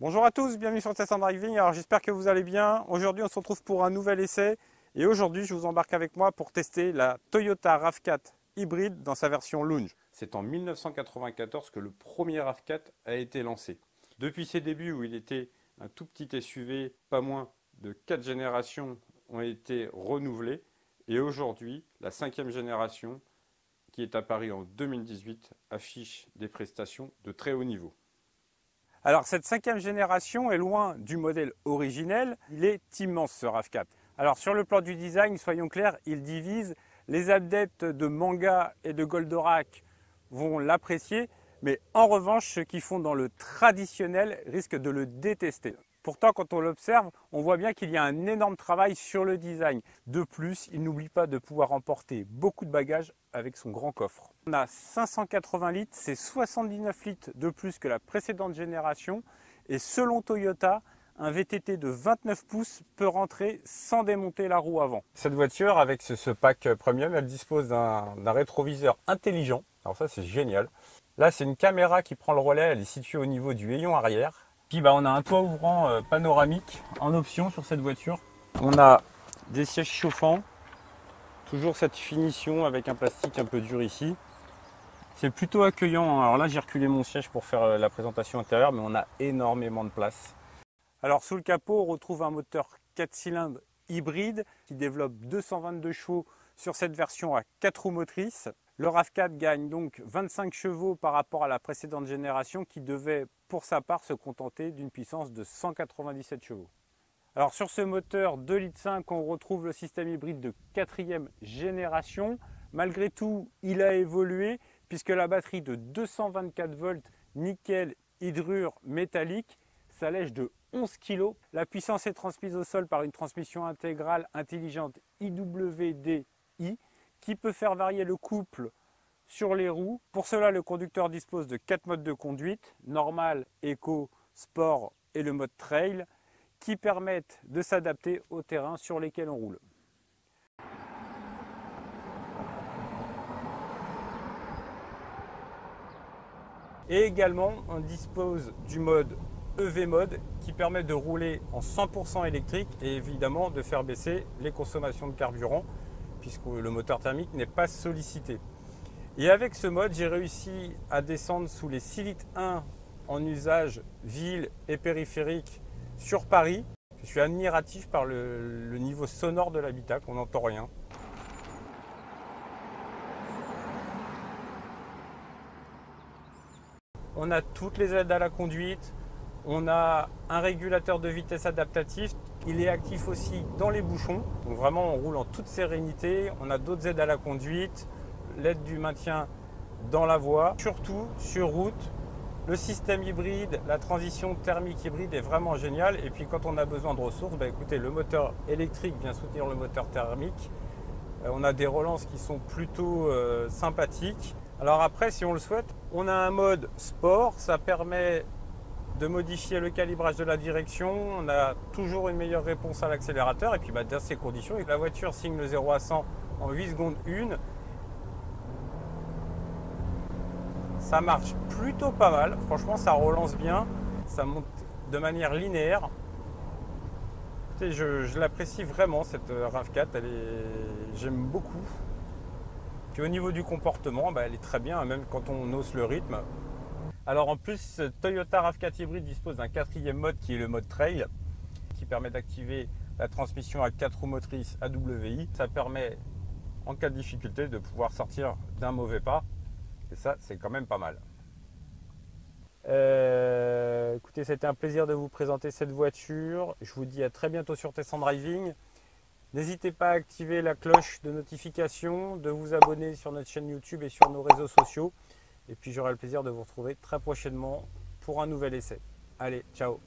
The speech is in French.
Bonjour à tous, bienvenue sur Test & Driving. Alors j'espère que vous allez bien. Aujourd'hui on se retrouve pour un nouvel essai et aujourd'hui je vous embarque avec moi pour tester la Toyota RAV4 hybride dans sa version Lounge. C'est en 1994 que le premier RAV4 a été lancé. Depuis ses débuts où il était un tout petit SUV, pas moins de 4 générations ont été renouvelées et aujourd'hui la 5e génération qui est apparue en 2018 affiche des prestations de très haut niveau. Alors cette 5e génération est loin du modèle originel, il est immense ce RAV4. Alors sur le plan du design, soyons clairs, il divise. Les adeptes de manga et de Goldorak vont l'apprécier, mais en revanche ceux qui font dans le traditionnel risquent de le détester. Pourtant quand on l'observe, on voit bien qu'il y a un énorme travail sur le design. De plus, il n'oublie pas de pouvoir emporter beaucoup de bagages avec son grand coffre. On a 580 litres, c'est 79 litres de plus que la précédente génération. Et selon Toyota, un VTT de 29 pouces peut rentrer sans démonter la roue avant. Cette voiture, avec ce pack premium, elle dispose d'un rétroviseur intelligent. Alors ça, c'est génial. Là, c'est une caméra qui prend le relais, elle est située au niveau du hayon arrière. Puis on a un toit ouvrant panoramique en option sur cette voiture. On a des sièges chauffants. Toujours cette finition avec un plastique un peu dur ici. C'est plutôt accueillant. Alors là, j'ai reculé mon siège pour faire la présentation intérieure, mais on a énormément de place. Alors sous le capot, on retrouve un moteur 4 cylindres hybride qui développe 222 chevaux sur cette version à 4 roues motrices. Le RAV4 gagne donc 25 chevaux par rapport à la précédente génération qui devait pour sa part se contenter d'une puissance de 197 chevaux. Alors sur ce moteur 2,5 litres, on retrouve le système hybride de 4e génération. Malgré tout, il a évolué puisque la batterie de 224 volts nickel hydrure métallique s'allège de 11 kg. La puissance est transmise au sol par une transmission intégrale intelligente IWDI qui peut faire varier le couple sur les roues. Pour cela, le conducteur dispose de 4 modes de conduite, normal, éco, sport et le mode trail, qui permettent de s'adapter au terrain sur lesquels on roule. Et également, on dispose du mode EV Mode qui permet de rouler en 100% électrique et évidemment de faire baisser les consommations de carburant puisque le moteur thermique n'est pas sollicité. Et avec ce mode, j'ai réussi à descendre sous les 6 litres 1 en usage ville et périphérique sur Paris. Je suis admiratif par le niveau sonore de l'habitacle, on n'entend rien. On a toutes les aides à la conduite, on a un régulateur de vitesse adaptatif, il est actif aussi dans les bouchons, donc vraiment on roule en toute sérénité. On a d'autres aides à la conduite, l'aide du maintien dans la voie, surtout sur route. Le système hybride, la transition thermique hybride est vraiment géniale. Et puis quand on a besoin de ressources, écoutez, le moteur électrique vient soutenir le moteur thermique. On a des relances qui sont plutôt sympathiques. Alors après, si on le souhaite, on a un mode sport. Ça permet de modifier le calibrage de la direction. On a toujours une meilleure réponse à l'accélérateur. Et puis dans ces conditions, la voiture signe le 0 à 100 en 8 secondes 1. Ça marche plutôt pas mal, franchement ça relance bien, ça monte de manière linéaire. Écoutez, je l'apprécie vraiment cette RAV4, j'aime beaucoup. Puis au niveau du comportement, elle est très bien, même quand on hausse le rythme. Alors en plus, Toyota RAV4 hybride dispose d'un 4e mode qui est le mode trail, qui permet d'activer la transmission à 4 roues motrices AWI. Ça permet en cas de difficulté de pouvoir sortir d'un mauvais pas. Et ça, c'est quand même pas mal. Écoutez, c'était un plaisir de vous présenter cette voiture. Je vous dis à très bientôt sur Test & Driving. N'hésitez pas à activer la cloche de notification, de vous abonner sur notre chaîne YouTube et sur nos réseaux sociaux. Et puis j'aurai le plaisir de vous retrouver très prochainement pour un nouvel essai. Allez, ciao!